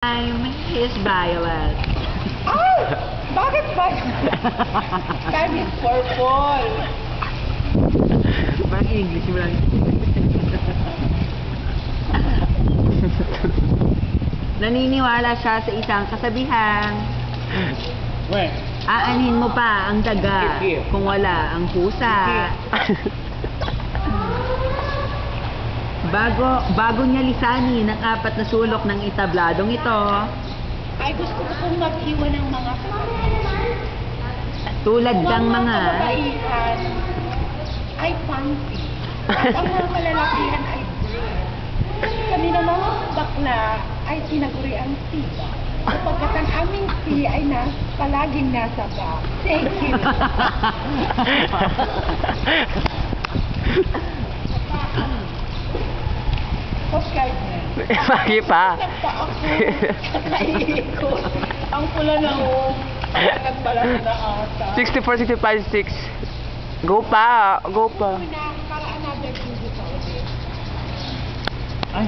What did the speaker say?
Is violet. Ay! Bakit ba? Time is purple. Parang English mo lang. Naniniwala siya sa isang kasabihan. Aanhin mo pa ang daga kung wala ang pusa. Bago niya lisanin ang 4 na sulok ng itabladong ito, Ay, gusto ko pong mag-iwan ng mga tulad ng mga kababaihan ay panty. At ang mga kalalakihan ay bra. Kami ng mga bakla ay tinaguri ang tiba. Sapagkat ang aming tea ay palaging nasa back. Thank you. Subscribe na. Bakit pa? Nagpa ako. Nakaikot. Ang pula na o. Nagpala na ata. 64, 65, 6. Go pa. Go pa. Para another video sa ulit. ay,